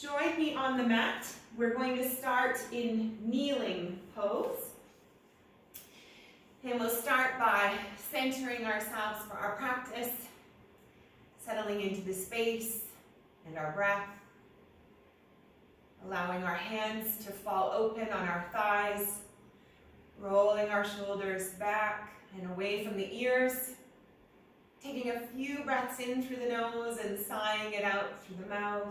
Join me on the mat. We're going to start in kneeling pose. And we'll start by centering ourselves for our practice, settling into the space and our breath, allowing our hands to fall open on our thighs, rolling our shoulders back and away from the ears, taking a few breaths in through the nose and sighing it out through the mouth.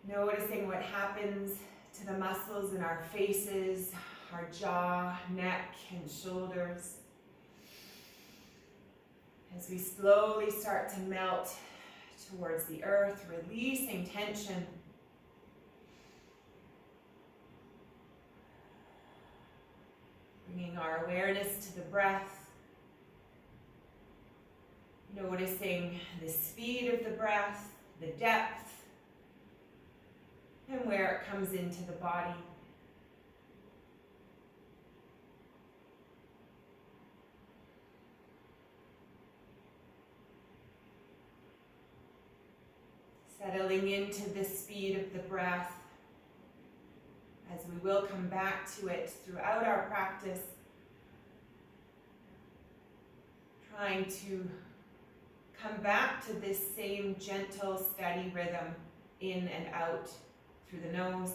Noticing what happens to the muscles in our faces, our jaw, neck, and shoulders. As we slowly start to melt towards the earth, releasing tension. Bringing our awareness to the breath. Noticing the speed of the breath, the depth, and where it comes into the body. Settling into the speed of the breath, as we will come back to it throughout our practice, trying to come back to this same gentle, steady rhythm in and out through the nose.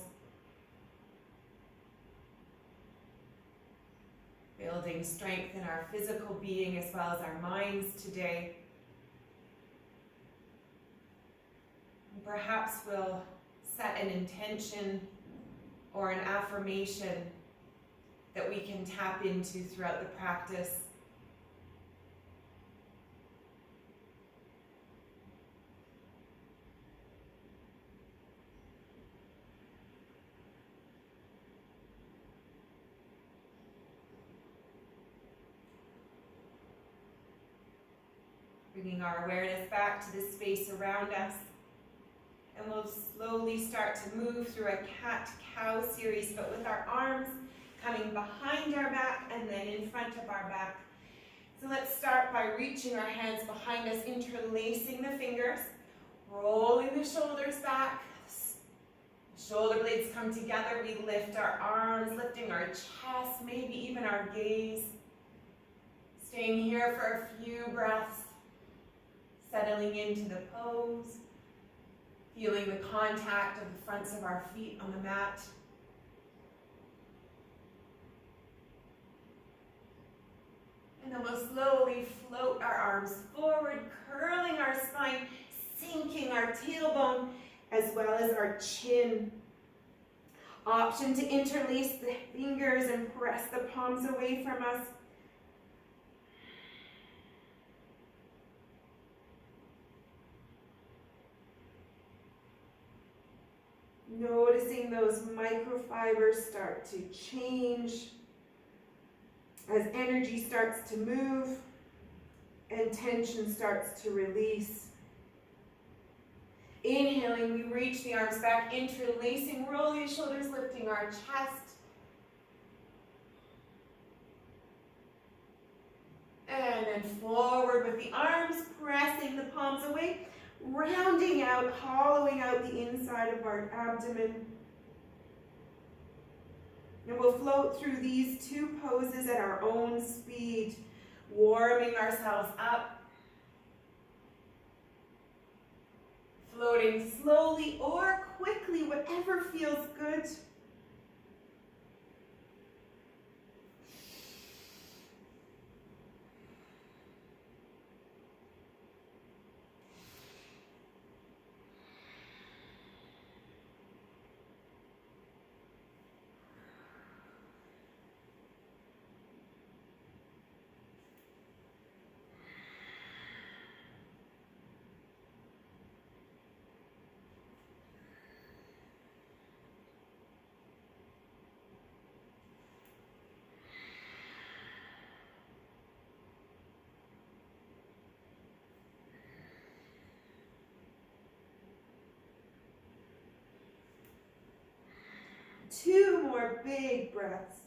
Building strength in our physical being as well as our minds today. And perhaps we'll set an intention or an affirmation that we can tap into throughout the practice. Bringing our awareness back to the space around us. And we'll slowly start to move through a cat-cow series, but with our arms coming behind our back and then in front of our back. So let's start by reaching our hands behind us, interlacing the fingers, rolling the shoulders back. Shoulder blades come together. We lift our arms, lifting our chest, maybe even our gaze. Staying here for a few breaths. Settling into the pose, feeling the contact of the fronts of our feet on the mat. And then we'll slowly float our arms forward, curling our spine, sinking our tailbone as well as our chin. Option to interlace the fingers and press the palms away from us. Noticing those microfibers start to change as energy starts to move and tension starts to release. Inhaling, we reach the arms back, interlacing, rolling the shoulders, lifting our chest. And then forward with the arms, pressing the palms away. Rounding out, hollowing out the inside of our abdomen. And we'll float through these two poses at our own speed, warming ourselves up. Floating slowly or quickly, whatever feels good. Two more big breaths.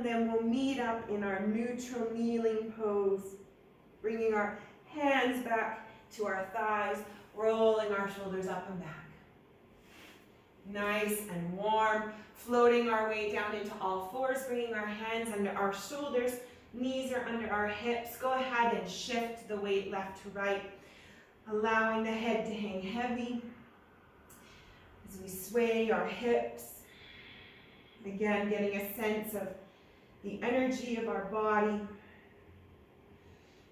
and then we'll meet up in our neutral kneeling pose, bringing our hands back to our thighs, rolling our shoulders up and back. Nice and warm, floating our way down into all fours, bringing our hands under our shoulders, knees are under our hips. Go ahead and shift the weight left to right, allowing the head to hang heavy as we sway our hips. Again, getting a sense of the energy of our body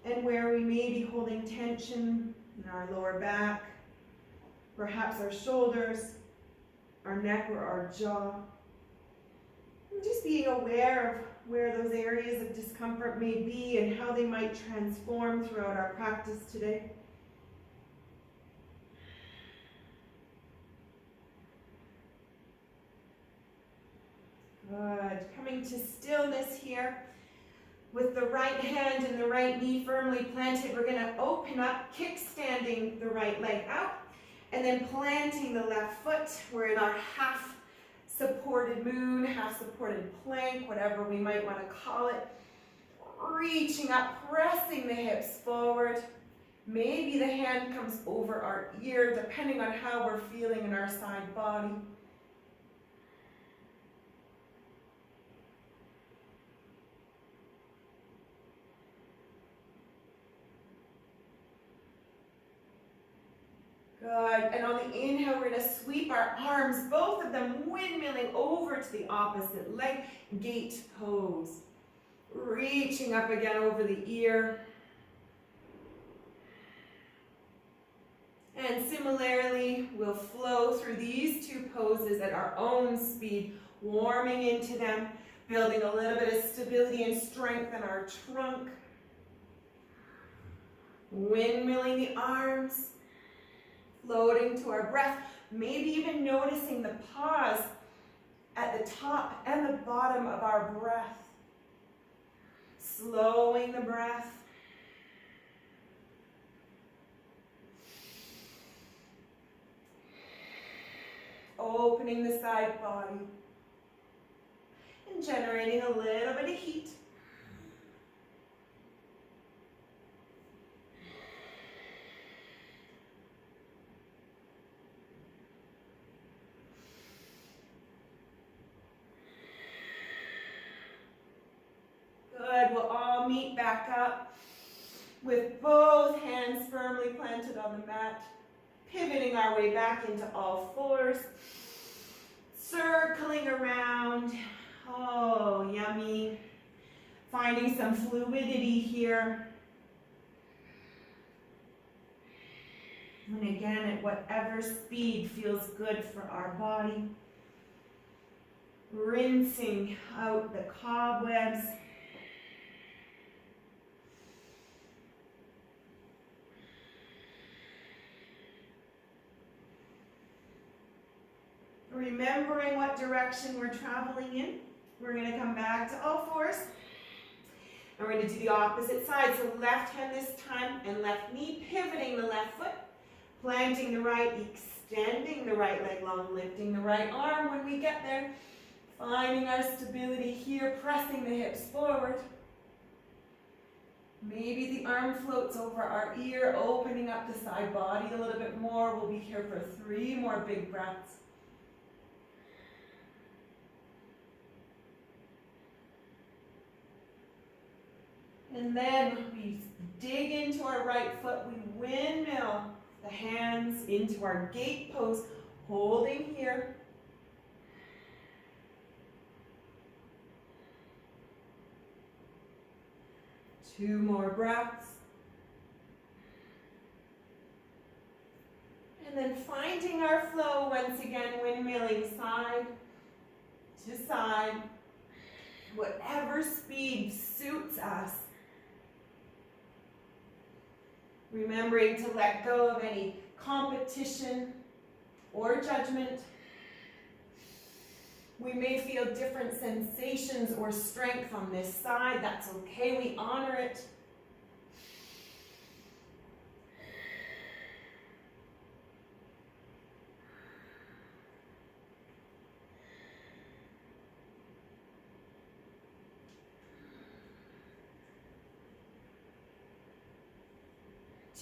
and where we may be holding tension in our lower back, perhaps our shoulders, our neck, or our jaw. And just being aware of where those areas of discomfort may be and how they might transform throughout our practice today. Good. Coming to stillness here. With the right hand and the right knee firmly planted, we're going to open up, kickstanding the right leg out, and then planting the left foot. We're in our half supported moon, half supported plank, whatever we might want to call it. Reaching up, pressing the hips forward. Maybe the hand comes over our ear, depending on how we're feeling in our side body. Good. And on the inhale, we're going to sweep our arms, both of them windmilling over to the opposite leg, gate pose. Reaching up again over the ear. And similarly, we'll flow through these two poses at our own speed, warming into them, building a little bit of stability and strength in our trunk. Windmilling the arms. Floating to our breath, maybe even noticing the pause at the top and the bottom of our breath. Slowing the breath. Opening the side body. And generating a little bit of heat. Good, we'll all meet back up with both hands firmly planted on the mat, pivoting our way back into all fours, circling around. Oh, yummy. Finding some fluidity here. And again, at whatever speed feels good for our body. Rinsing out the cobwebs. Remembering what direction we're traveling in. We're going to come back to all fours. And we're going to do the opposite side. So left hand this time and left knee, pivoting the left foot, planting the right, extending the right leg long, lifting the right arm when we get there. Finding our stability here, pressing the hips forward. Maybe the arm floats over our ear, opening up the side body a little bit more. We'll be here for 3 more big breaths. And then we dig into our right foot, we windmill the hands into our gate pose, holding here. Two more breaths. And then finding our flow once again, windmilling side to side, whatever speed suits us. Remembering to let go of any competition or judgment. We may feel different sensations or strength on this side. That's okay, we honor it.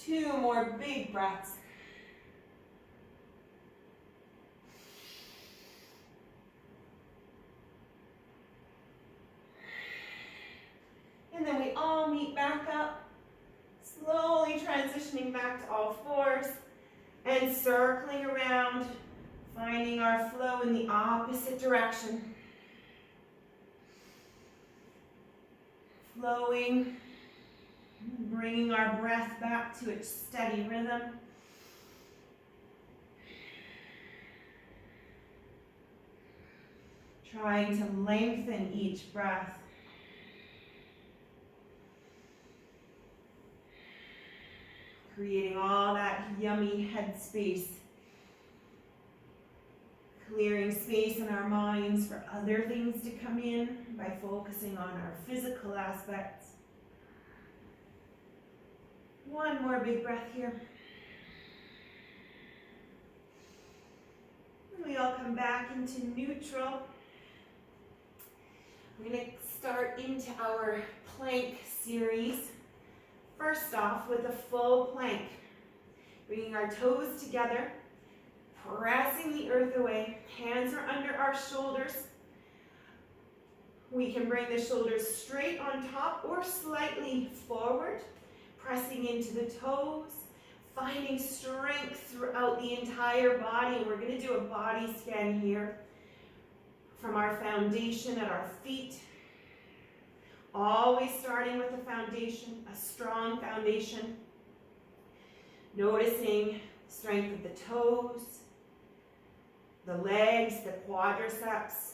2 more big breaths. And then we all meet back up, slowly transitioning back to all fours and circling around, finding our flow in the opposite direction. Flowing, bringing our breath back to its steady rhythm. Trying to lengthen each breath. Creating all that yummy head space. Clearing space in our minds for other things to come in by focusing on our physical aspects. One more big breath here. And we all come back into neutral. We're going to start into our plank series. First off, with a full plank. Bringing our toes together, pressing the earth away. Hands are under our shoulders. We can bring the shoulders straight on top or slightly forward, pressing into the toes, finding strength throughout the entire body. We're going to do a body scan here from our foundation at our feet. Always starting with a foundation, a strong foundation. Noticing strength of the toes, the legs, the quadriceps,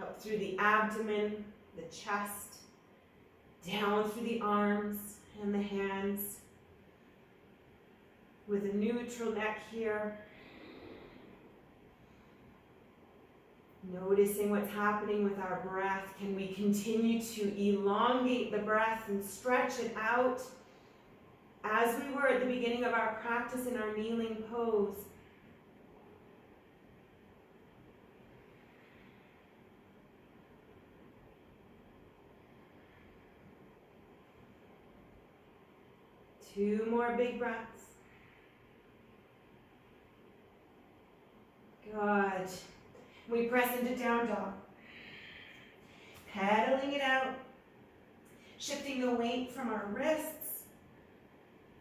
up through the abdomen, the chest, down through the arms and the hands. With a neutral neck here. Noticing what's happening with our breath. Can we continue to elongate the breath and stretch it out as we were at the beginning of our practice in our kneeling pose? Two more big breaths. Good. We press into down dog. Pedaling it out. Shifting the weight from our wrists.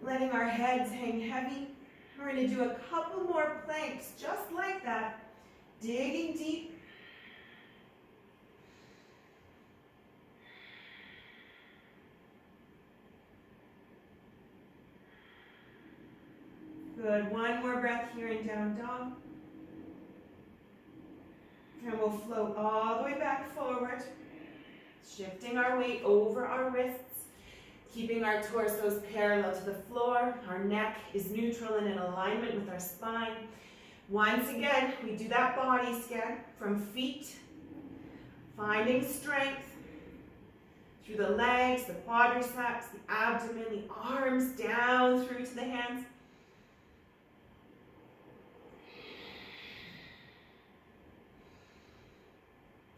Letting our heads hang heavy. We're going to do a couple more planks just like that. Digging deep. Good. One more breath here in down dog. And we'll float all the way back forward, shifting our weight over our wrists, keeping our torsos parallel to the floor. Our neck is neutral and in alignment with our spine. Once again, we do that body scan from feet, finding strength through the legs, the quadriceps, the abdomen, the arms, down through to the hands.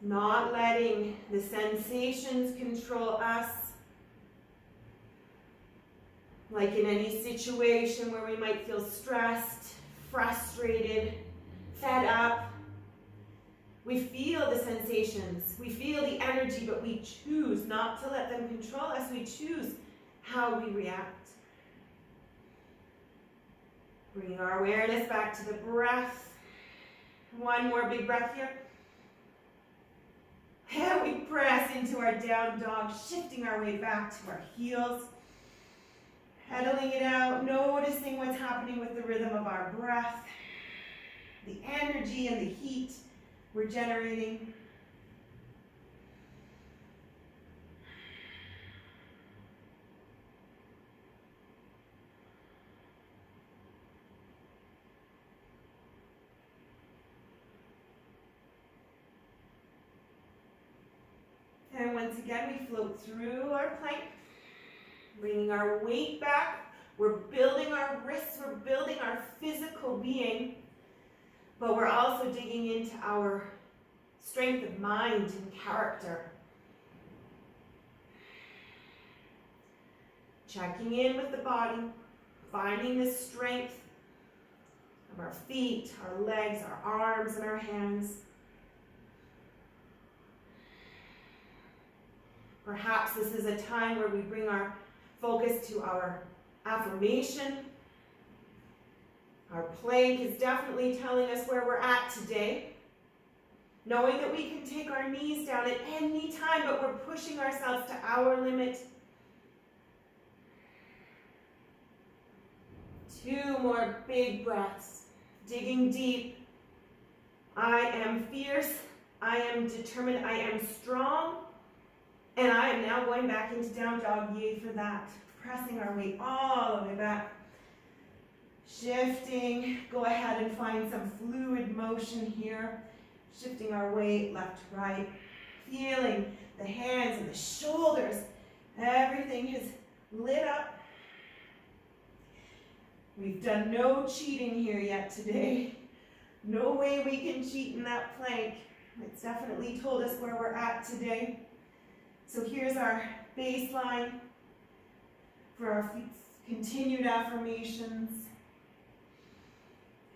Not letting the sensations control us. Like in any situation where we might feel stressed, frustrated, fed up. We feel the sensations, we feel the energy, but we choose not to let them control us. We choose how we react. Bringing our awareness back to the breath. One more big breath here. And we press into our down dog, shifting our way back to our heels. Pedaling it out, noticing what's happening with the rhythm of our breath. The energy and the heat we're generating. And once again, we float through our plank, bringing our weight back. We're building our wrists, we're building our physical being, but we're also digging into our strength of mind and character. Checking in with the body, finding the strength of our feet, our legs, our arms, and our hands. Perhaps this is a time where we bring our focus to our affirmation. Our plank is definitely telling us where we're at today. Knowing that we can take our knees down at any time, but we're pushing ourselves to our limit. 2 more big breaths. Digging deep. I am fierce. I am determined. I am strong. And I am now going back into down dog. Yay for that. Pressing our way all the way back. Shifting. Go ahead and find some fluid motion here. Shifting our weight left to right. Feeling the hands and the shoulders. Everything is lit up. We've done no cheating here yet today. No way we can cheat in that plank. It's definitely told us where we're at today. So here's our baseline for our continued affirmations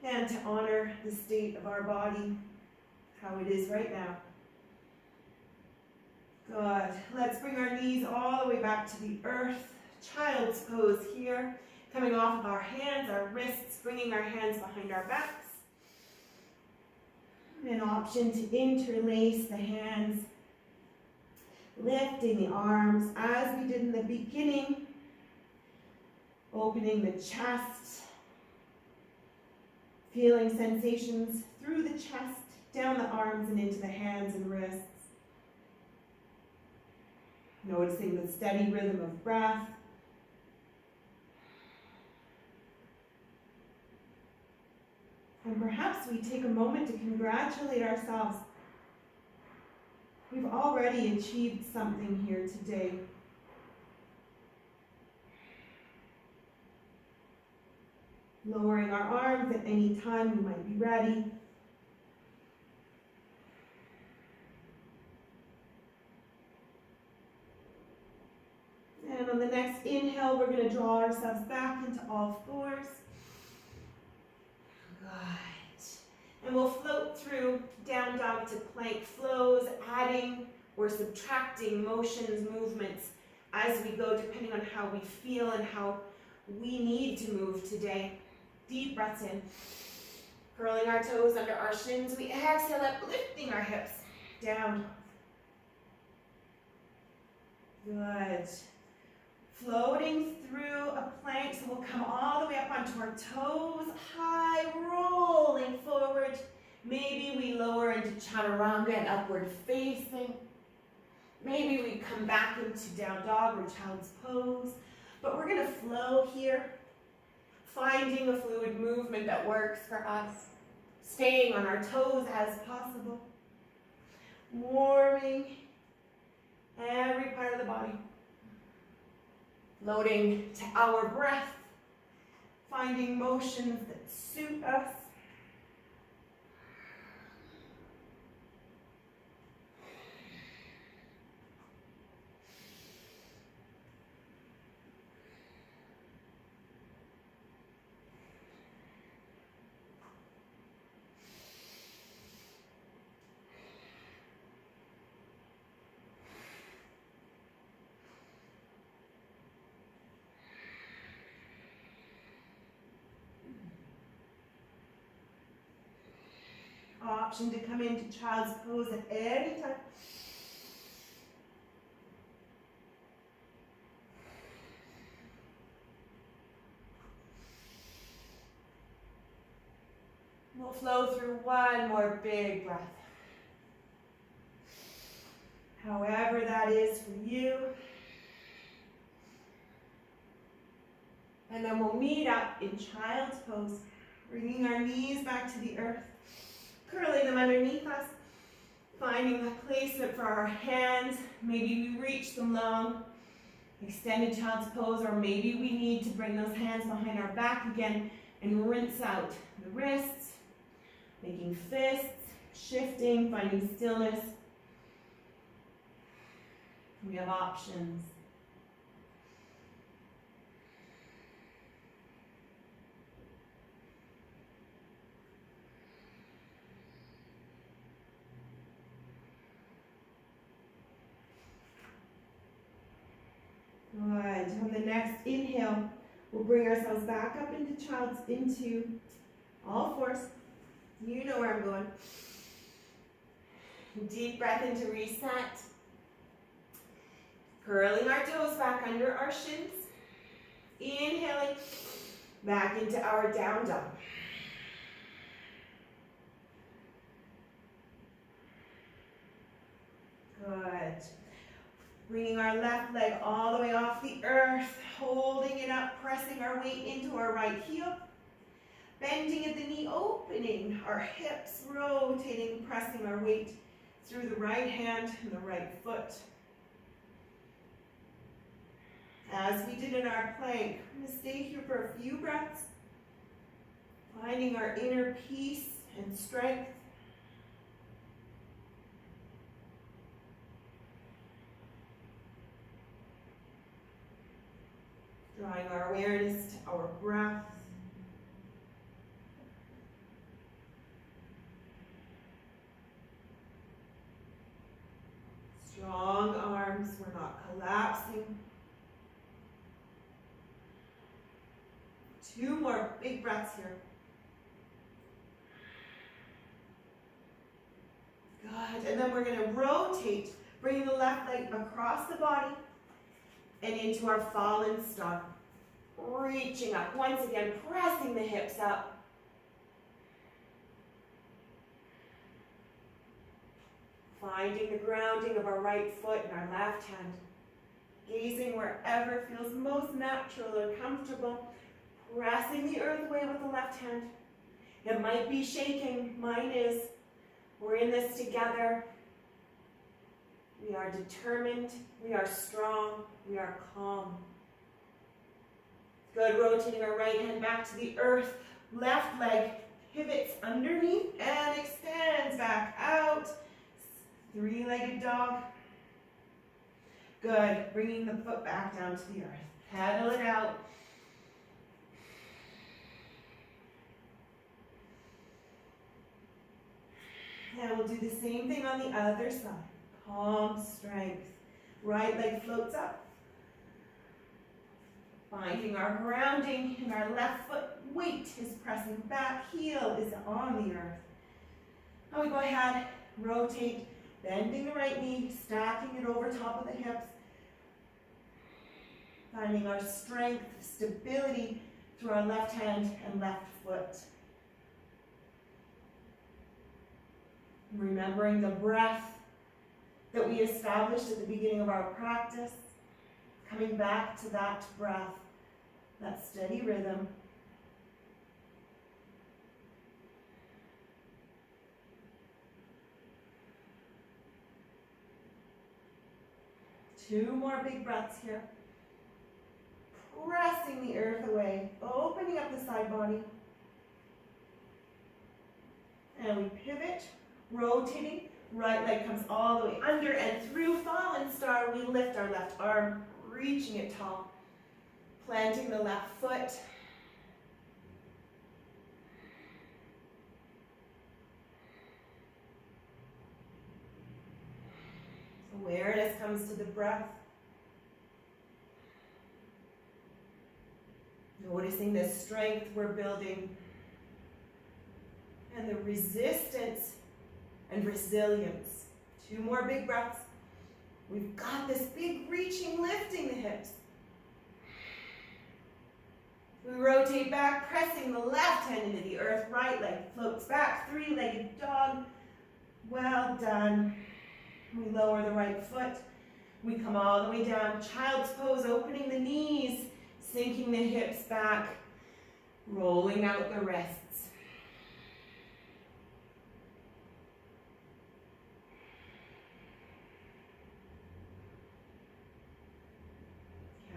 and to honor the state of our body, how it is right now. Good. Let's bring our knees all the way back to the earth. Child's pose here. Coming off of our hands, our wrists, bringing our hands behind our backs. An option to interlace the hands, lifting the arms as we did in the beginning, opening the chest, feeling sensations through the chest, down the arms and into the hands and wrists. Noticing the steady rhythm of breath. And perhaps we take a moment to congratulate ourselves. We've already achieved something here today. Lowering our arms at any time we might be ready. And on the next inhale, we're going to draw ourselves back into all fours. Good. And we'll float through down dog to plank flows, adding or subtracting motions, movements as we go, depending on how we feel and how we need to move today. Deep breaths in. Curling our toes under our shins. We exhale up, lifting our hips. Down. Good. Floating through a plank, so we'll come all the way up onto our toes, high, rolling forward. Maybe we lower into chaturanga and upward facing. Maybe we come back into down dog or child's pose. But we're going to flow here, finding a fluid movement that works for us, staying on our toes as possible, warming every part of the body. Floating to our breath, finding motions that suit us. Option to come into child's pose at any time. We'll flow through one more big breath. However that is for you. And then we'll meet up in child's pose, bringing our knees back to the earth. Curling them underneath us, finding the placement for our hands. Maybe we reach them long, extended child's pose, or maybe we need to bring those hands behind our back again and rinse out the wrists, making fists, shifting, finding stillness. We have options. On the next inhale, we'll bring ourselves back up into all fours. You know where I'm going. Deep breath into reset. Curling our toes back under our shins. Inhaling back into our down dog. Good. Bringing our left leg all the way off the earth, holding it up, pressing our weight into our right heel. Bending at the knee, opening our hips, rotating, pressing our weight through the right hand and the right foot. As we did in our plank, I'm going to stay here for a few breaths, finding our inner peace and strength. Drawing our awareness to our breath. Strong arms, we're not collapsing. 2 more big breaths here. Good, and then we're going to rotate, bringing the left leg across the body and into our fallen star. Reaching up, once again, pressing the hips up. Finding the grounding of our right foot and our left hand. Gazing wherever feels most natural or comfortable. Pressing the earth away with the left hand. It might be shaking, mine is. We're in this together. We are determined, we are strong, we are calm. Good, rotating our right hand back to the earth. Left leg pivots underneath and extends back out. 3-legged dog. Good, bringing the foot back down to the earth. Pedal it out. And we'll do the same thing on the other side. Palm strength. Right leg floats up. Finding our grounding in our left foot. Weight is pressing back. Heel is on the earth. Now we go ahead, rotate, bending the right knee, stacking it over top of the hips. Finding our strength, stability through our left hand and left foot. Remembering the breath that we established at the beginning of our practice, coming back to that breath, that steady rhythm. Two more big breaths here. Pressing the earth away, opening up the side body. And we pivot. Rotating, right leg comes all the way under and through fallen star. We lift our left arm, reaching it tall, planting the left foot. Awareness comes to the breath. Noticing the strength we're building and the resistance and resilience. Two more big breaths. We've got this big reaching, lifting the hips. We rotate back, pressing the left hand into the earth. Right leg floats back, 3-legged dog. Well done. We lower the right foot. We come all the way down. Child's pose, opening the knees, sinking the hips back, rolling out the wrists.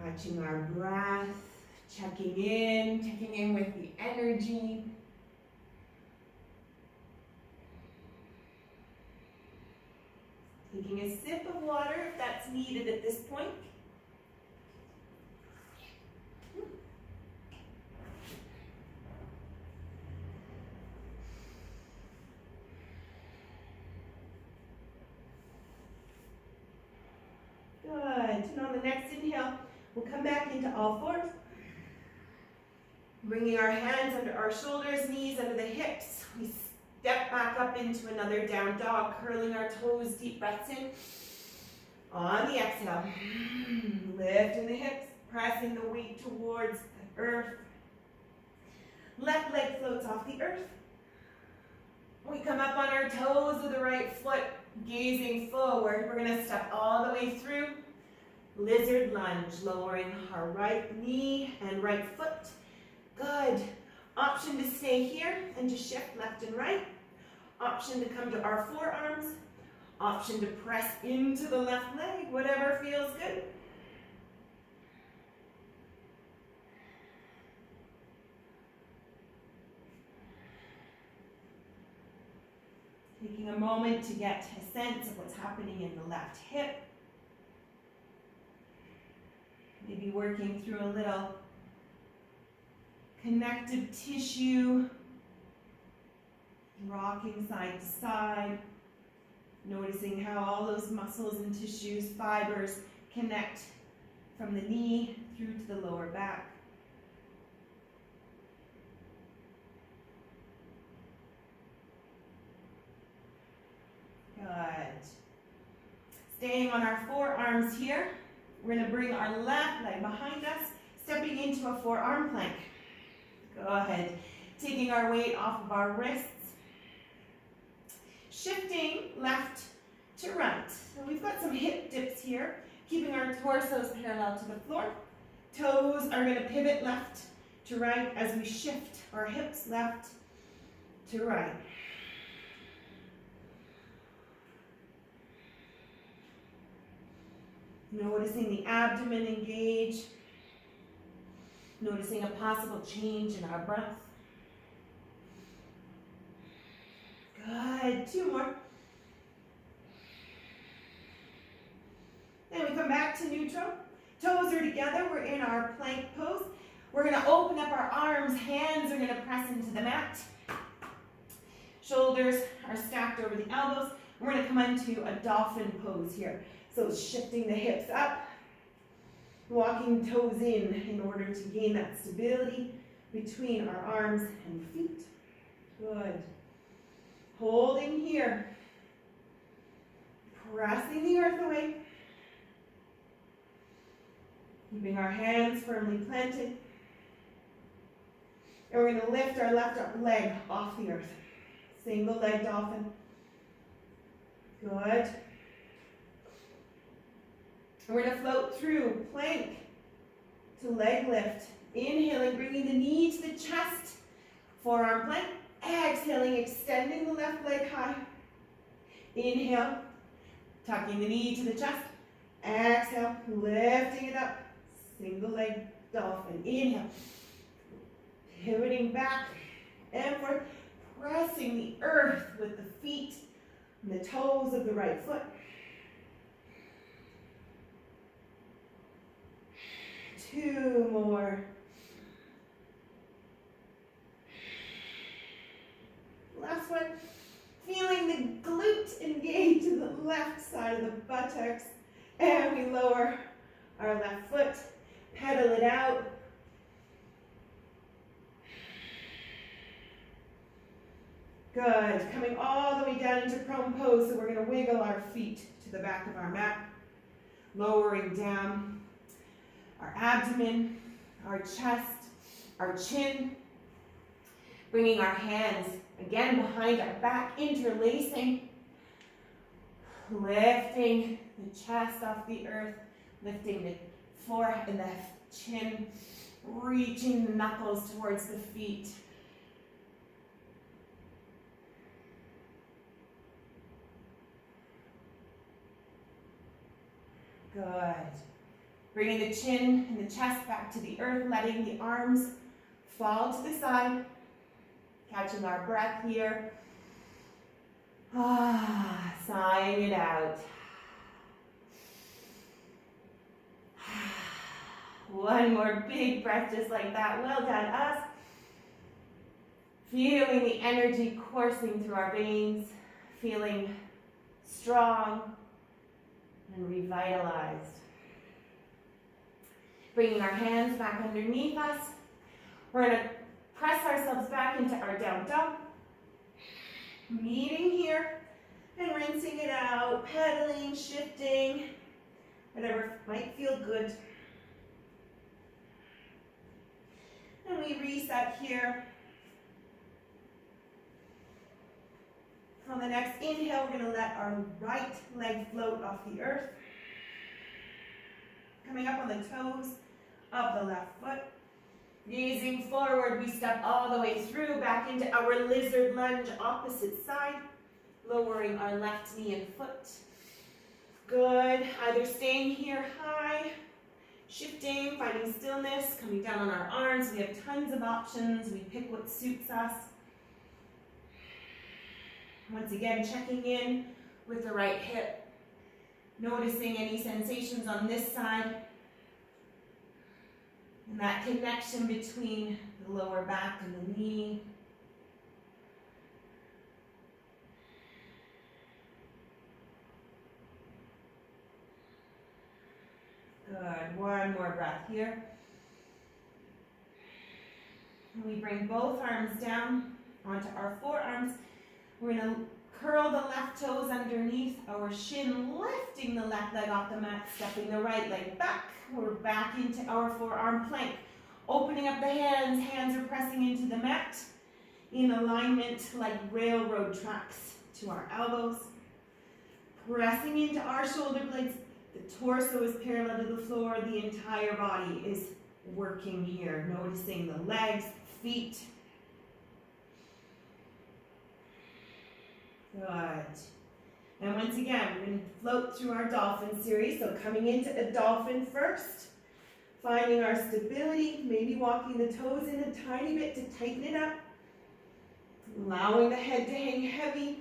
Catching our breath, checking in with the energy. Taking a sip of water if that's needed at this point. Good. And on the next inhale, We'll come back into all fours. Bringing our hands under our shoulders, knees under the hips. We step back up into another down dog, curling our toes, deep breaths in. On the exhale, lifting the hips, pressing the weight towards the earth. Left leg floats off the earth. We come up on our toes with the right foot, gazing forward. We're going to step all the way through. Lizard lunge, lowering our right knee and right foot. Good. Option to stay here and to shift left and right. Option to come to our forearms. Option to press into the left leg, whatever feels good. Taking a moment to get a sense of what's happening in the left hip. Maybe working through a little connective tissue, rocking side to side, noticing how all those muscles and tissues, fibers connect from the knee through to the lower back. Good. Staying on our forearms here, we're going to bring our left leg behind us, stepping into a forearm plank. Go ahead. Taking our weight off of our wrists. Shifting left to right. So we've got some hip dips here, keeping our torsos parallel to the floor. Toes are going to pivot left to right as we shift our hips left to right. Noticing the abdomen engage. Noticing a possible change in our breath. Good. Two more. Then we come back to neutral. Toes are together. We're in our plank pose. We're going to open up our arms. Hands are going to press into the mat. Shoulders are stacked over the elbows. We're going to come into a dolphin pose here. So shifting the hips up, walking toes in order to gain that stability between our arms and feet. Good. Holding here. Pressing the earth away. Keeping our hands firmly planted. And we're going to lift our left leg off the earth. Single leg dolphin. Good. We're going to float through plank to leg lift. Inhaling, bringing the knee to the chest. Forearm plank. Exhaling, extending the left leg high. Inhale, tucking the knee to the chest. Exhale, lifting it up. Single leg dolphin. Inhale. Pivoting back and forth. Pressing the earth with the feet and the toes of the right foot. Two more. Last one. Feeling the glute engage to the left side of the buttocks. And we lower our left foot. Pedal it out. Good. Coming all the way down into prone pose. So we're going to wiggle our feet to the back of our mat. Lowering down our abdomen, our chest, our chin. Bringing our hands again behind our back, interlacing. Lifting the chest off the earth. Lifting the forehead and the chin. Reaching the knuckles towards the feet. Good. Bringing the chin and the chest back to the earth, letting the arms fall to the side. Catching our breath here. Sighing it out. One more big breath just like that. Well done, us. Feeling the energy coursing through our veins. Feeling strong and revitalized. Bringing our hands back underneath us. We're going to press ourselves back into our down dog. Meeting here and rinsing it out, pedaling, shifting, whatever might feel good. And we reset here. On the next inhale, we're going to let our right leg float off the earth. Coming up on the toes of the left foot. Gazing forward, we step all the way through, back into our lizard lunge, opposite side. Lowering our left knee and foot. Good. Either staying here high, shifting, finding stillness, coming down on our arms. We have tons of options. We pick what suits us. Once again, checking in with the right hip. Noticing any sensations on this side. And that connection between the lower back and the knee. Good. One more breath here. And we bring both arms down onto our forearms. We're going to curl the left toes underneath our shin, lifting the left leg off the mat, stepping the right leg back. We're back into our forearm plank. Opening up the hands. Hands are pressing into the mat in alignment like railroad tracks to our elbows. Pressing into our shoulder blades. The torso is parallel to the floor. The entire body is working here. Noticing the legs, feet. Good. And once again, we're going to float through our dolphin series. So coming into a dolphin first. Finding our stability. Maybe walking the toes in a tiny bit to tighten it up. Allowing the head to hang heavy.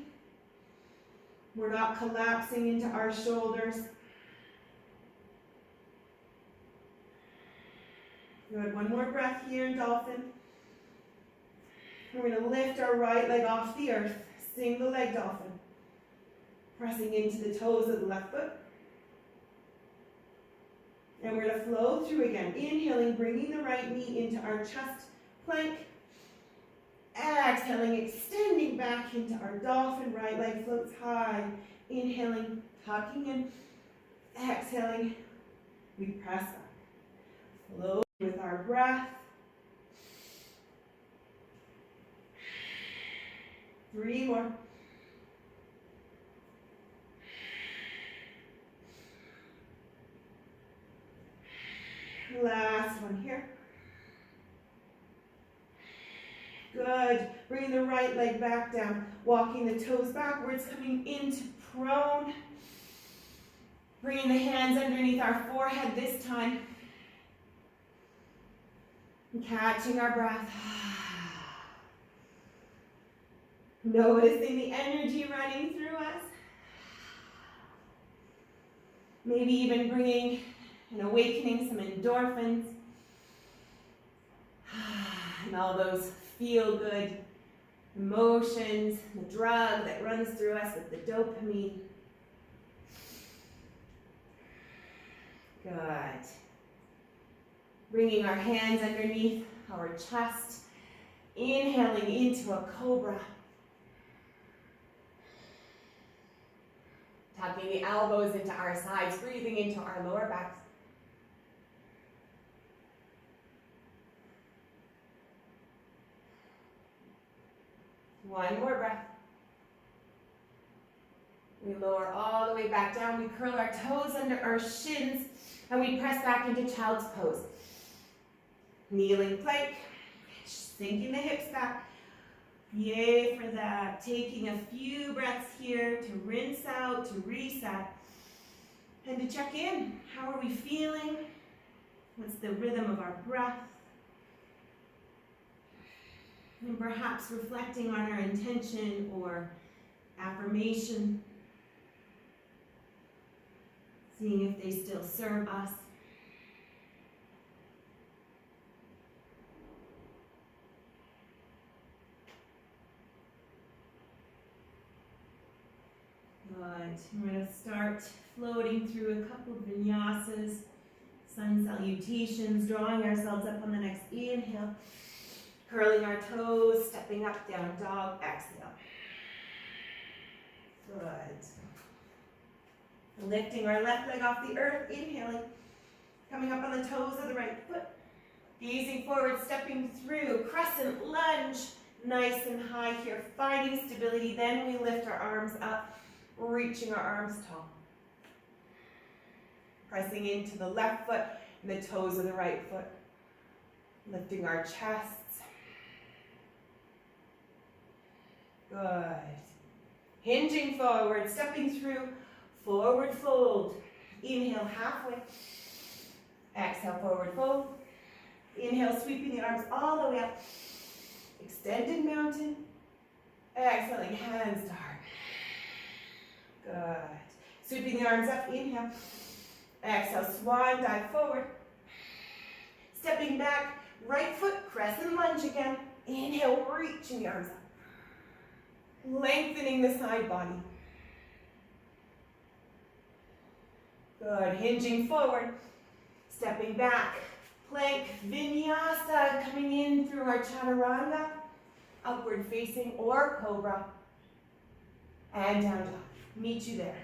We're not collapsing into our shoulders. Good. One more breath here in dolphin. We're going to lift our right leg off the earth. Single leg dolphin. Pressing into the toes of the left foot. And we're going to flow through again. Inhaling, bringing the right knee into our chest plank. Exhaling, extending back into our dolphin. Right leg floats high. Inhaling, tucking in. Exhaling, we press back. Flow with our breath. 3 more. Last one here. Good. Bringing the right leg back down. Walking the toes backwards, coming into prone. Bringing the hands underneath our forehead this time. And catching our breath. Noticing the energy running through us. Maybe even bringing and awakening some endorphins. And all those feel-good emotions, the drug that runs through us with the dopamine. Good. Bringing our hands underneath our chest. Inhaling into a cobra. Tucking the elbows into our sides, breathing into our lower backs. One more breath. We lower all the way back down. We curl our toes under our shins and we press back into child's pose. Kneeling plank, sinking the hips back. Yay for that. Taking a few breaths here to rinse out, to reset, and to check in. How are we feeling? What's the rhythm of our breath? And perhaps reflecting on our intention or affirmation. Seeing if they still serve us. Good. We're going to start floating through a couple of vinyasas. Sun salutations, drawing ourselves up on the next inhale. Curling our toes, stepping up, down dog, exhale. Good. Lifting our left leg off the earth, inhaling. Coming up on the toes of the right foot. Gazing forward, stepping through, crescent lunge. Nice and high here, finding stability. Then we lift our arms up, reaching our arms tall. Pressing into the left foot and the toes of the right foot. Lifting our chests. Good. Hinging forward, stepping through, forward fold. Inhale halfway. Exhale, forward fold. Inhale, sweeping the arms all the way up. Extended mountain. Exhaling, hands to heart. Good. Sweeping the arms up, inhale. Exhale, swan dive forward. Stepping back, right foot, crescent lunge again. Inhale, reaching the arms up. Lengthening the side body. Good, hinging forward. Stepping back, plank, vinyasa, coming in through our chaturanga. Upward facing or cobra. And down dog. Meet you there.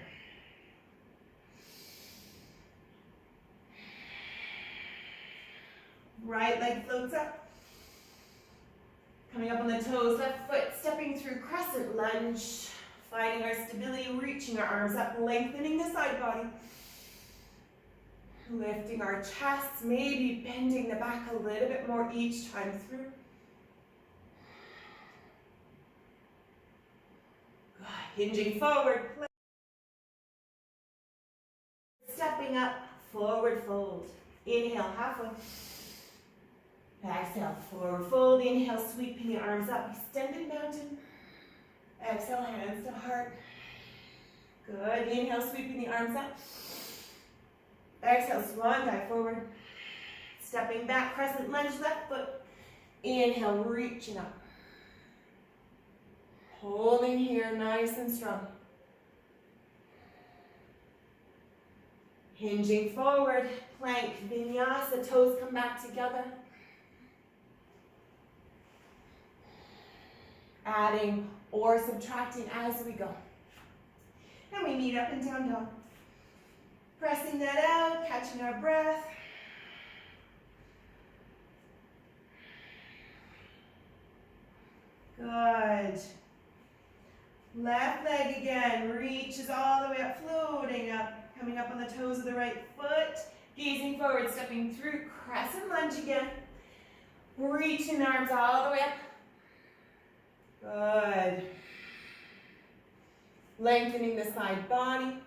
Right leg floats up. Coming up on the toes, left foot stepping through crescent lunge. Finding our stability, reaching our arms up, lengthening the side body. Lifting our chests, maybe bending the back a little bit more each time through. Good. Hinging forward. Stepping up, forward fold. Inhale, halfway. Exhale, forward fold. Inhale, sweeping the arms up, extended mountain. Exhale, hands to heart. Good. Inhale, sweeping the arms up. Exhale, swan dive forward. Stepping back, crescent lunge, left foot. Inhale, reaching up. Holding here, nice and strong. Hinging forward, plank, vinyasa, toes come back together. Adding or subtracting as we go. And we meet up and down dog. Pressing that out, catching our breath. Good. Left leg again, reaches all the way up, floating up. Coming up on the toes of the right foot. Gazing forward, stepping through, crescent lunge again. Reaching the arms all the way up. Good. Lengthening the side body.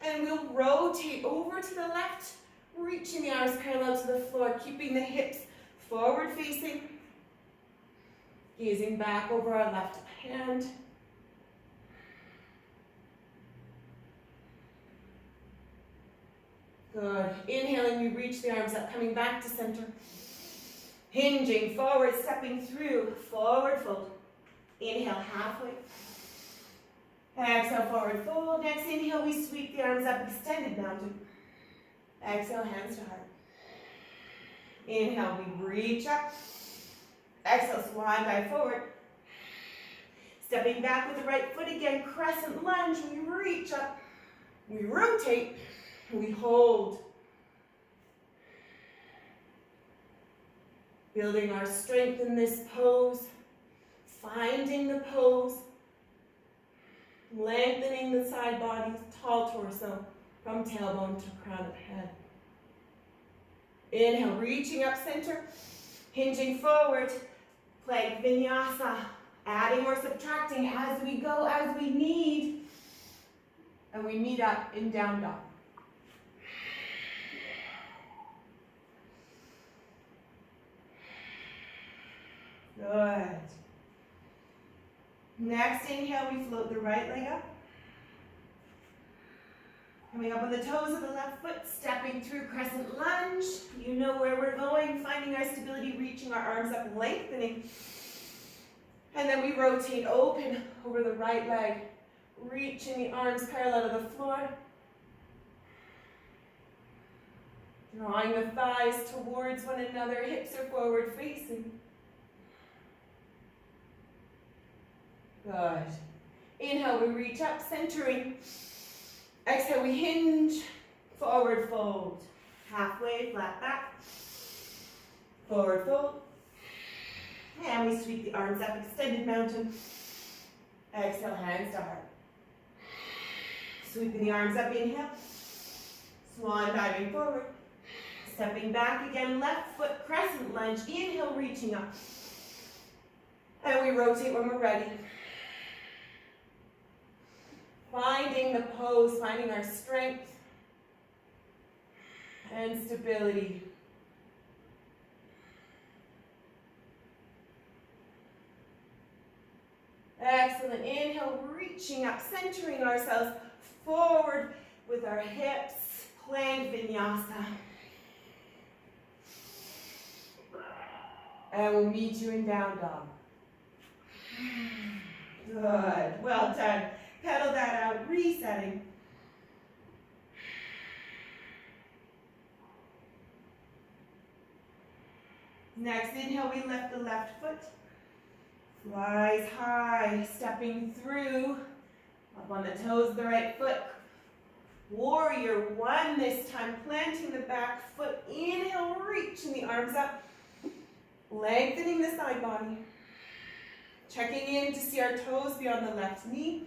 And we'll rotate over to the left, reaching the arms parallel to the floor, keeping the hips forward facing. Gazing back over our left hand. Good. Inhaling, we reach the arms up, coming back to center. Hinging forward, stepping through, forward fold. Inhale, halfway. Exhale, forward fold. Next inhale, we sweep the arms up, extended mountain. Exhale, hands to heart. Inhale, we reach up. Exhale, swan dive forward. Stepping back with the right foot again, crescent lunge. We reach up. We rotate. We hold. Building our strength in this pose. Finding the pose. Lengthening the side body, tall torso, from tailbone to crown of head. Inhale, reaching up center, hinging forward, plank vinyasa, adding or subtracting as we go, as we need. And we meet up in down dog. Good. Next inhale, we float the right leg up. Coming up on the toes of the left foot, stepping through crescent lunge. You know where we're going, finding our stability, reaching our arms up, lengthening. And then we rotate open over the right leg, reaching the arms parallel to the floor. Drawing the thighs towards one another, hips are forward facing. Good. Inhale, we reach up, centering. Exhale, we hinge, forward fold. Halfway, flat back. Forward fold. And we sweep the arms up, extended mountain. Exhale, hands to heart. Sweeping the arms up, inhale. Swan diving forward. Stepping back again, left foot crescent lunge. Inhale, reaching up. And we rotate when we're ready. Finding the pose, finding our strength and stability. Excellent. Inhale, reaching up, centering ourselves forward with our hips. Plank Vinyasa. And we'll meet you in down dog. Good. Well done. Pedal that out, resetting. Next inhale, we lift the left foot. Flies high, stepping through. Up on the toes of the right foot. Warrior one this time, planting the back foot. Inhale, reaching the arms up. Lengthening the side body. Checking in to see our toes beyond the left knee.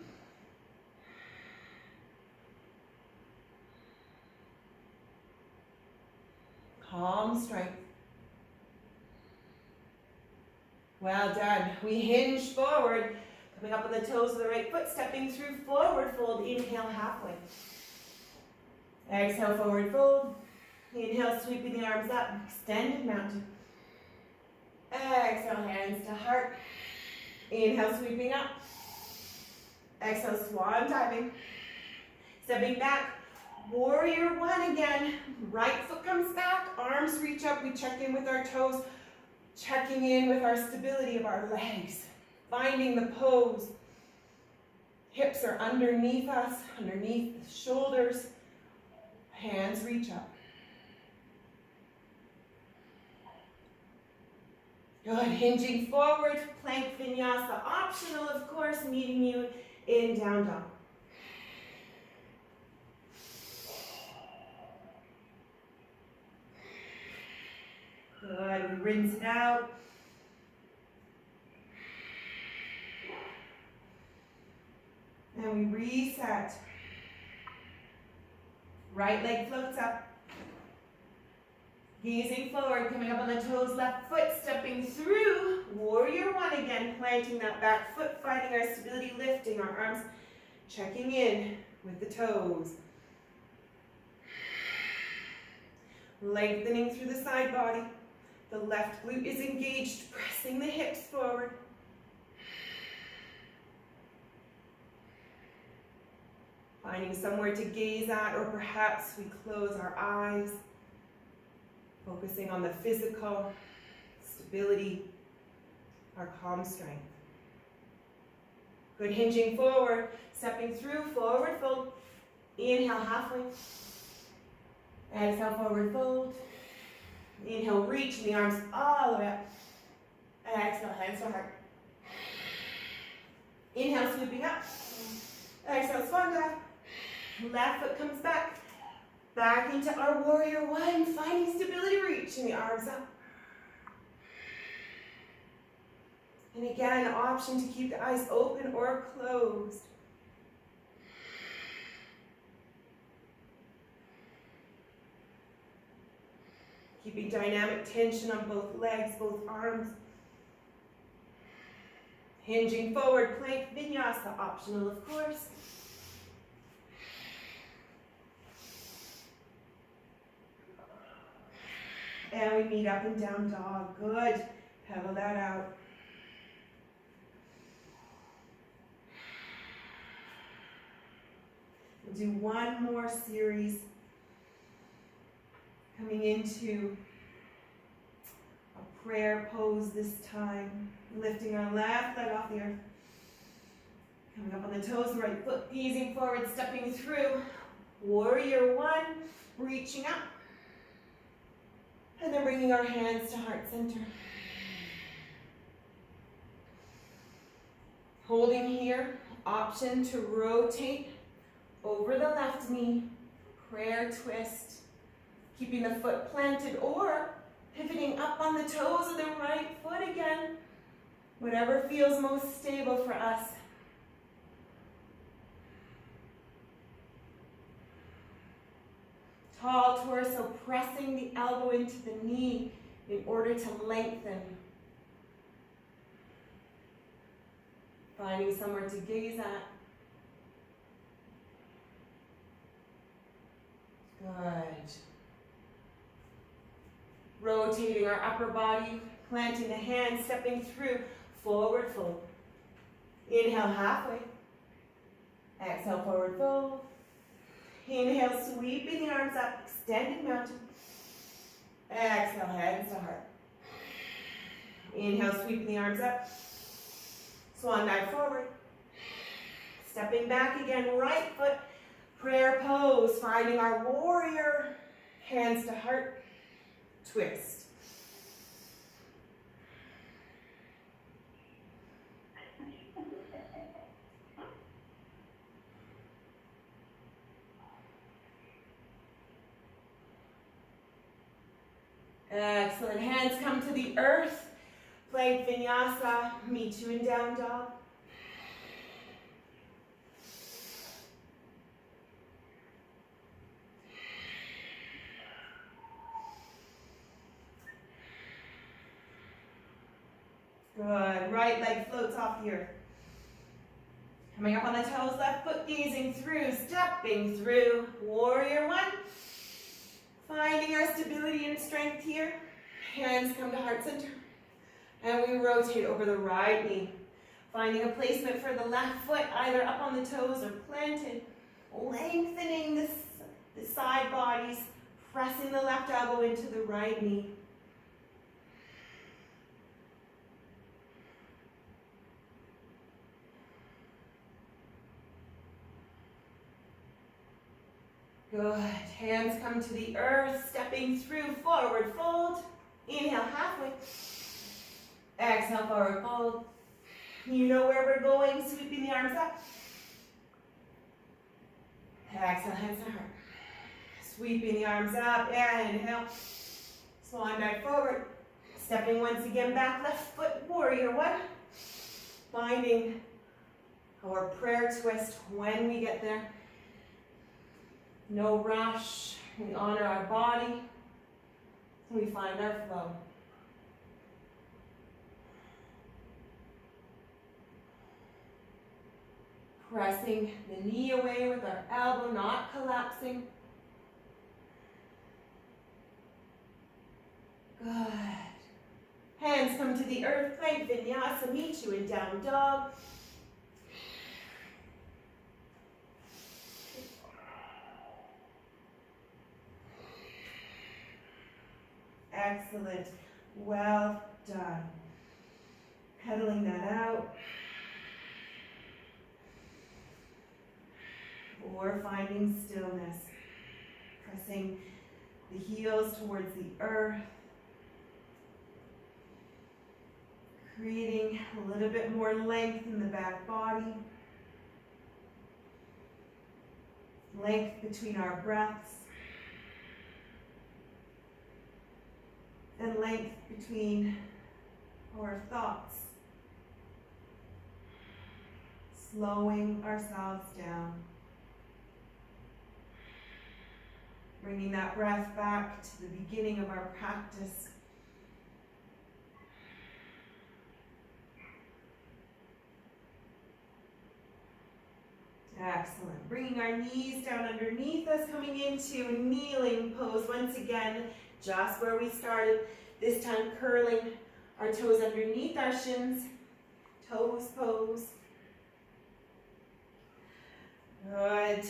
Calm strength. Well done. We hinge forward, coming up on the toes of the right foot, stepping through forward fold. Inhale, halfway. Exhale, forward fold. Inhale, sweeping the arms up, extended mountain. Exhale, hands to heart. Inhale, sweeping up. Exhale, swan diving. Stepping back. Warrior one again. Right foot comes back, arms reach up. We check in with our toes, checking in with our stability of our legs. Finding the pose. Hips are underneath us, underneath the shoulders. Hands reach up. Good. Hinging forward, plank vinyasa. Optional, of course, meeting you in down dog. Good. We rinse it out. And we reset. Right leg floats up. Gazing forward, coming up on the toes, left foot stepping through. Warrior one again, planting that back foot, finding our stability, lifting our arms, checking in with the toes. Lengthening through the side body. The left glute is engaged, pressing the hips forward. Finding somewhere to gaze at, or perhaps we close our eyes. Focusing on the physical stability, our calm strength. Good. Hinging forward, stepping through, forward fold. Inhale, halfway. Exhale, forward fold. Inhale, reach the arms all the way up. Exhale, hands to heart. Inhale, sweeping up. Exhale, swan dive. Left foot comes back. Back into our warrior one, finding stability, reaching the arms up. And again, an option to keep the eyes open or closed. Keeping dynamic tension on both legs, both arms. Hinging forward, plank vinyasa, optional of course. And we meet up and down dog. Good. Pedal that out. We'll do one more series. Coming into a prayer pose this time. Lifting our left leg off the earth. Coming up on the toes, right foot gazing forward, stepping through. Warrior one, reaching up. And then bringing our hands to heart center. Holding here, option to rotate over the left knee, prayer twist, keeping the foot planted or pivoting up on the toes of the right foot again, whatever feels most stable for us. Tall torso, pressing the elbow into the knee in order to lengthen. Finding somewhere to gaze at. Good. Rotating our upper body, planting the hands, stepping through, forward fold. Inhale halfway. Exhale, forward fold. Inhale, sweeping the arms up, extended mountain. Exhale, hands to heart. Inhale, sweeping the arms up. Swan dive forward. Stepping back again, right foot, prayer pose, finding our warrior, hands to heart, twist. Excellent. Hands come to the earth. Plank Vinyasa. Meet you in down dog. Good. Right leg floats off the earth. Coming up on the toes, left foot gazing through, stepping through. Warrior one. Finding our stability and strength here. Hands come to heart center. And we rotate over the right knee. Finding a placement for the left foot, either up on the toes or planted. Lengthening the side bodies. Pressing the left elbow into the right knee. Good. Hands come to the earth, stepping through, forward fold. Inhale halfway. Exhale, forward fold. You know where we're going, sweeping the arms up. Exhale, hands to heart. Sweeping the arms up, and inhale. Swan dive forward. Stepping once again back, left foot, warrior one. Finding our prayer twist when we get there. No rush. We honor our body. And we find our flow. Pressing the knee away with our elbow, not collapsing. Good. Hands come to the earth, plank vinyasa, meet you in down dog. Excellent. Well done. Pedaling that out. Or finding stillness. Pressing the heels towards the earth. Creating a little bit more length in the back body. Length between our breaths. And length between our thoughts. Slowing ourselves down. Bringing that breath back to the beginning of our practice. Excellent. Bringing our knees down underneath us, coming into a kneeling pose once again. Just where we started, this time curling our toes underneath our shins, toes pose. Good.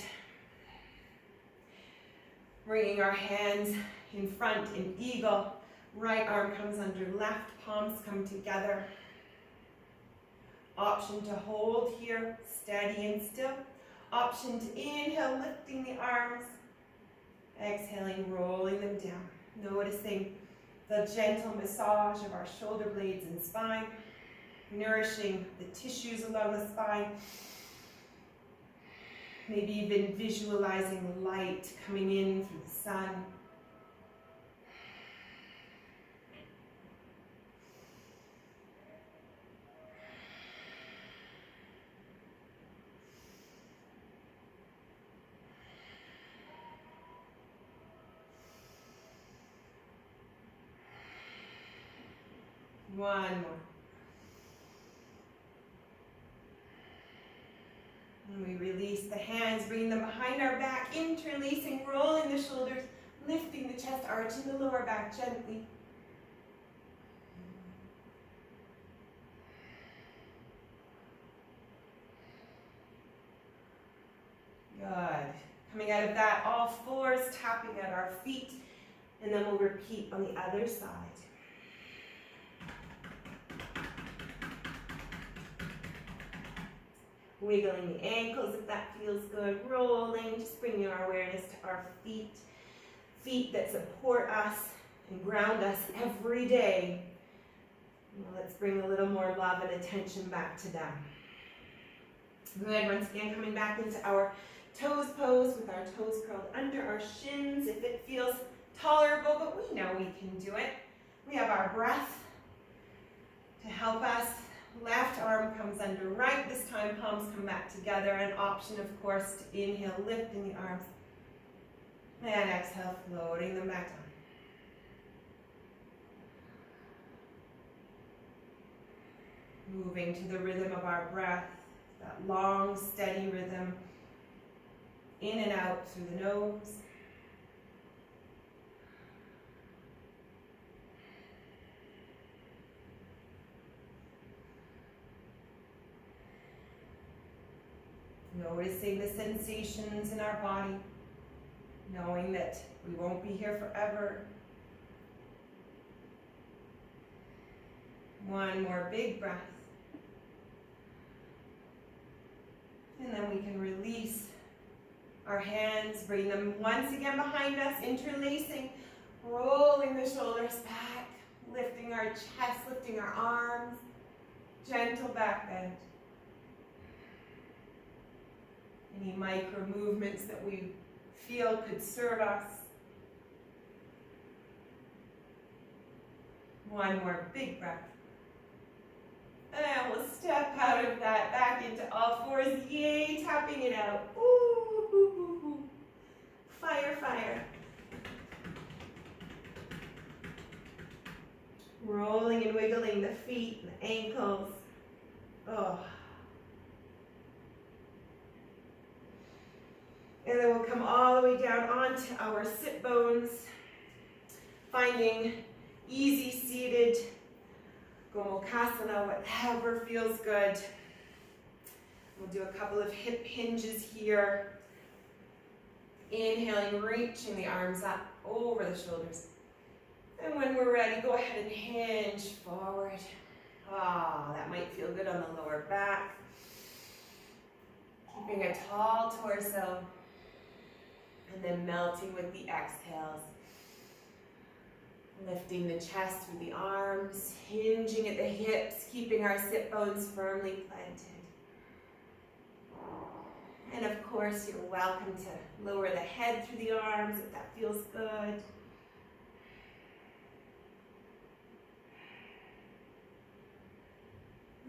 Bringing our hands in front in eagle. Right arm comes under left, palms come together. Option to hold here, steady and still. Option to inhale, lifting the arms. Exhaling, rolling them down. Noticing the gentle massage of our shoulder blades and spine, nourishing the tissues along the spine. Maybe even visualizing light coming in through the sun. One more. And we release the hands, bringing them behind our back, interlacing, rolling the shoulders, lifting the chest, arching the lower back gently. Good. Coming out of that, all fours, tapping at our feet, and then we'll repeat on the other side. Wiggling the ankles if that feels good, rolling, just bringing our awareness to our feet. Feet that support us and ground us every day. Well, let's bring a little more love and attention back to them. Good, once again coming back into our toes pose with our toes curled under our shins if it feels tolerable, but we know we can do it. We have our breath to help us. Left arm comes under right. This time palms come back together. An option, of course, to inhale, lifting the arms. And exhale, floating them back down. Moving to the rhythm of our breath. That long, steady rhythm. In and out through the nose. Noticing the sensations in our body, knowing that we won't be here forever. One more big breath. And then we can release our hands, bring them once again behind us, interlacing, rolling the shoulders back, lifting our chest, lifting our arms, gentle back bend. Any micro movements that we feel could serve us. One more big breath. And we'll step out of that back into all fours. Yay, tapping it out. Ooh, ooh, ooh, ooh. Fire, fire. Rolling and wiggling the feet, the ankles. Oh. And then we'll come all the way down onto our sit bones, finding easy seated Gomukhasana, whatever feels good. We'll do a couple of hip hinges here. Inhaling, reaching the arms up over the shoulders. And when we're ready, go ahead and hinge forward. Ah, that might feel good on the lower back. Keeping a tall torso. And then melting with the exhales. Lifting the chest through the arms, hinging at the hips, keeping our sit bones firmly planted. And of course, you're welcome to lower the head through the arms if that feels good.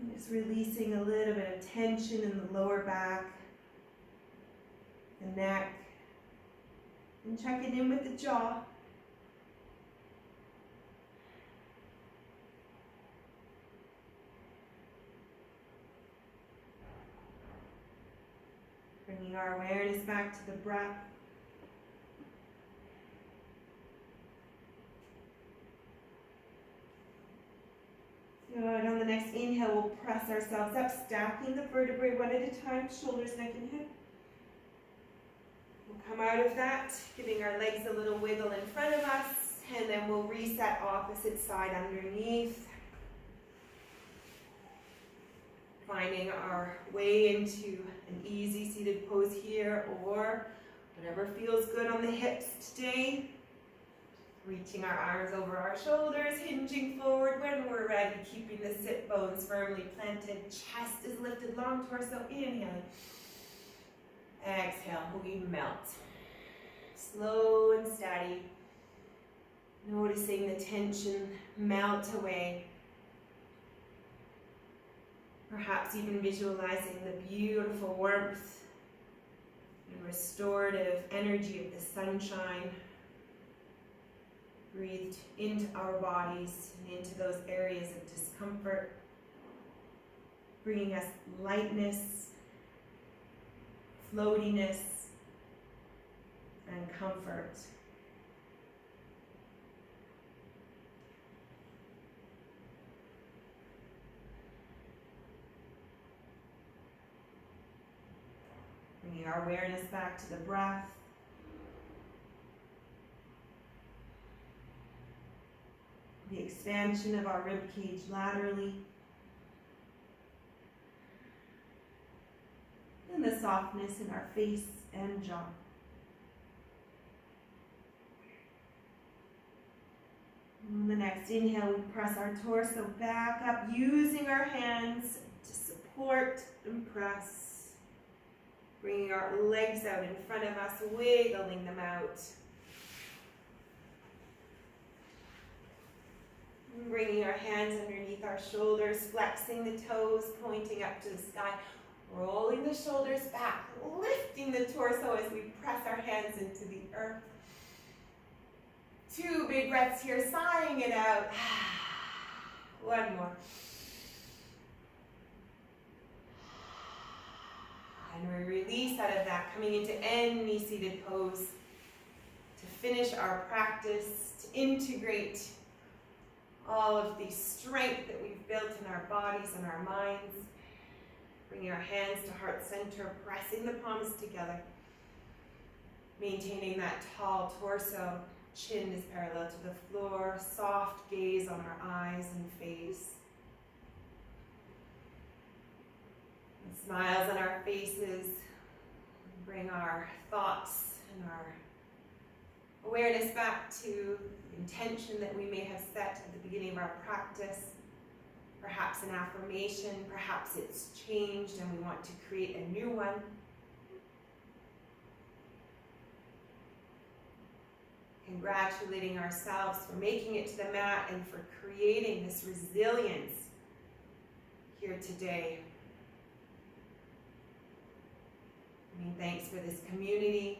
And just releasing a little bit of tension in the lower back, the neck. And checking in with the jaw. Bringing our awareness back to the breath. Good. On the next inhale, we'll press ourselves up, stacking the vertebrae one at a time, shoulders, neck, and hip. We'll come out of that, giving our legs a little wiggle in front of us, and then we'll reset opposite side underneath. Finding our way into an easy seated pose here, or whatever feels good on the hips today. Reaching our arms over our shoulders, hinging forward when we're ready, keeping the sit bones firmly planted. Chest is lifted, long torso, inhaling. Exhale, we melt. Slow and steady. Noticing the tension melt away. Perhaps even visualizing the beautiful warmth and restorative energy of the sunshine breathed into our bodies and into those areas of discomfort, bringing us lightness, floatiness, and comfort. Bringing our awareness back to the breath. The expansion of our rib cage laterally. And the softness in our face and jaw. On the next inhale, we press our torso back up, using our hands to support and press. Bringing our legs out in front of us, wiggling them out. Bringing our hands underneath our shoulders, flexing the toes, pointing up to the sky, rolling the shoulders back, lifting the torso as we press our hands into the earth. 2 big breaths here, sighing it out. 1 more. And we release out of that, coming into any seated pose to finish our practice, to integrate all of the strength that we've built in our bodies and our minds. Bringing our hands to heart center, pressing the palms together. Maintaining that tall torso, chin is parallel to the floor, soft gaze on our eyes and face. And smiles on our faces. Bring our thoughts and our awareness back to the intention that we may have set at the beginning of our practice. Perhaps an affirmation, perhaps it's changed and we want to create a new one. Congratulating ourselves for making it to the mat and for creating this resilience here today. Thanks for this community.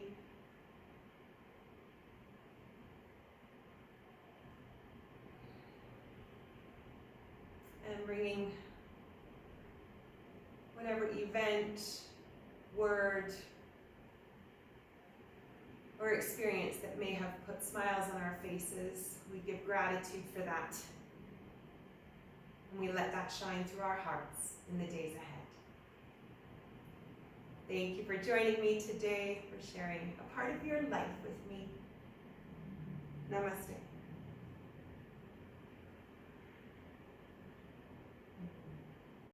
And bringing whatever event, word, or experience that may have put smiles on our faces, we give gratitude for that. And we let that shine through our hearts in the days ahead. Thank you for joining me today, for sharing a part of your life with me. Namaste.